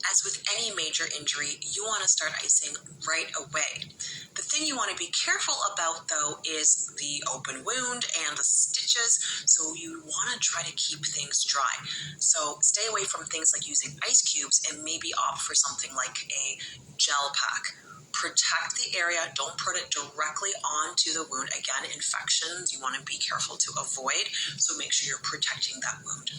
As with any major injury, you want to start icing right away. The thing you want to be careful about, though, is the open wound and the stitches, so you want to try to keep things dry. So stay away from things like using ice cubes and maybe opt for something like a gel pack. Protect the area, don't put it directly onto the wound. Again, infections you want to be careful to avoid, so make sure you're protecting that wound.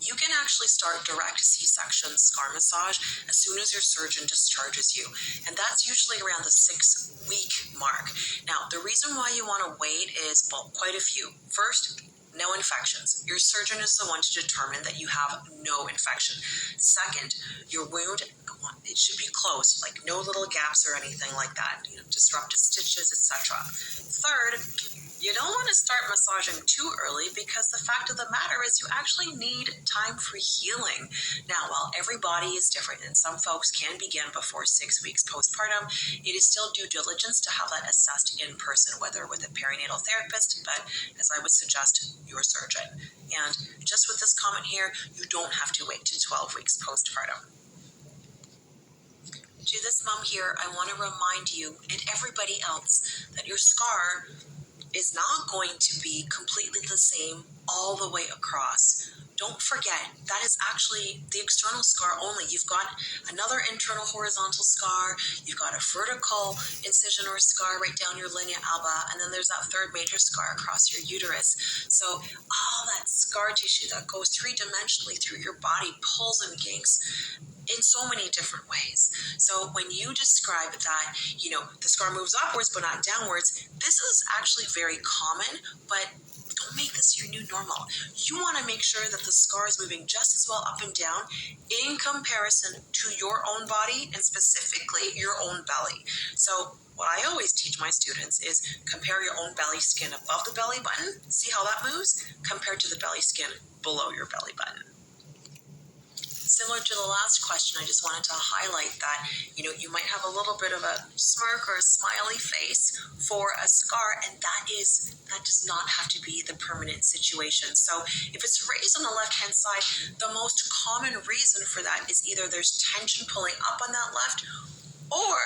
You can actually start direct C-section scar massage as soon as your surgeon discharges you, and that's usually around the 6-week mark. Now, the reason why you want to wait is, well, quite a few. First, no infections. Your surgeon is the one to determine that you have no infection. Second, your wound, it should be closed, like no little gaps or anything like that, disrupted stitches, etc. Third, you don't want to start massaging too early because the fact of the matter is you actually need time for healing. Now, while every body is different and some folks can begin before 6 weeks postpartum, it is still due diligence to have that assessed in person, whether with a perinatal therapist, but as I would suggest, your surgeon. And just with this comment here, you don't have to wait to 12 weeks postpartum. To this mom here, I want to remind you and everybody else that your scar is not going to be completely the same all the way across. Don't forget, that is actually the external scar only. You've got another internal horizontal scar, you've got a vertical incision or scar right down your linea alba, and then there's that third major scar across your uterus. So all that scar tissue that goes three-dimensionally through your body pulls and yanks in so many different ways. So when you describe that, the scar moves upwards but not downwards, this is actually very common, but don't make this your new normal. You want to make sure that the scar is moving just as well up and down in comparison to your own body and specifically your own belly. So what I always teach my students is compare your own belly skin above the belly button, see how that moves, compared to the belly skin below your belly button. Similar to the last question, I just wanted to highlight that, you might have a little bit of a smirk or a smiley face for a scar, and that does not have to be the permanent situation. So if it's raised on the left-hand side, the most common reason for that is either there's tension pulling up on that left, or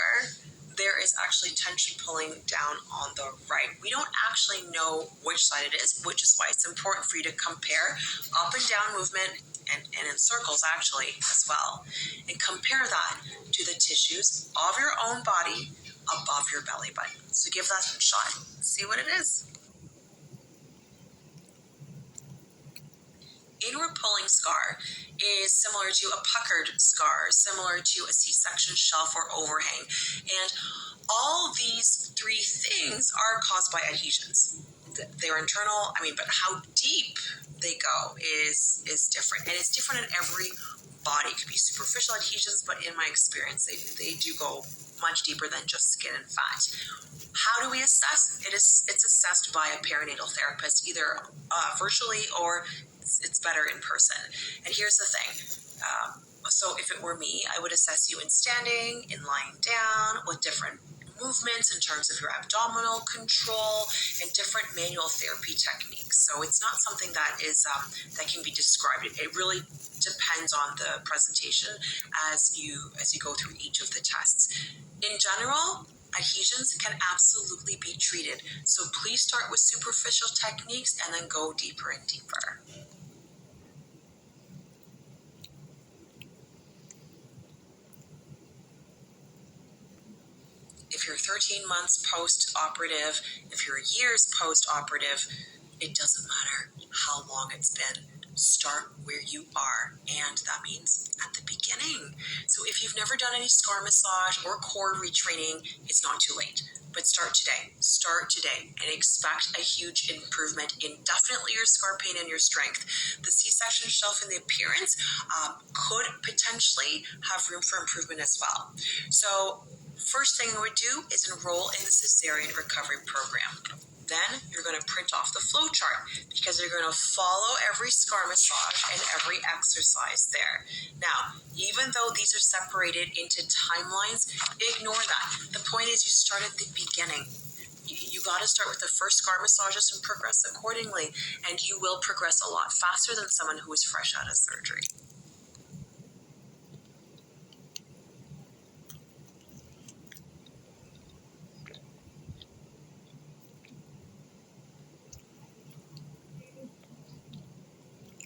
there is actually tension pulling down on the right. We don't actually know which side it is, which is why it's important for you to compare up and down movement and in circles actually as well, and compare that to the tissues of your own body above your belly button. So give that a shot, see what it is. Inward pulling scar is similar to a puckered scar, similar to a C-section shelf or overhang. And all these three things are caused by adhesions. They're internal, but how deep they go is different. And it's different in every body. It could be superficial adhesions, but in my experience, they do go much deeper than just skin and fat. How do we assess? It's assessed by a perinatal therapist, either virtually or it's better in person. And here's the thing. So if it were me, I would assess you in standing, in lying down, with different movements in terms of your abdominal control and different manual therapy techniques. So it's not something that is that can be described. It really depends on the presentation as you go through each of the tests. In general, adhesions can absolutely be treated. So please start with superficial techniques and then go deeper and deeper. If you're 13 months post-operative, if you're years post-operative, it doesn't matter how long it's been. Start where you are, and that means at the beginning. So if you've never done any scar massage or core retraining, it's not too late. But start today. Start today and expect a huge improvement in definitely your scar pain and your strength. The C-section shelf and the appearance could potentially have room for improvement as well. So first thing I would do is enroll in the cesarean recovery program. Then you're going to print off the flow chart because you're going to follow every scar massage and every exercise there. Now, even though these are separated into timelines, ignore that. The point is you start at the beginning. You got to start with the first scar massages and progress accordingly, and you will progress a lot faster than someone who is fresh out of surgery.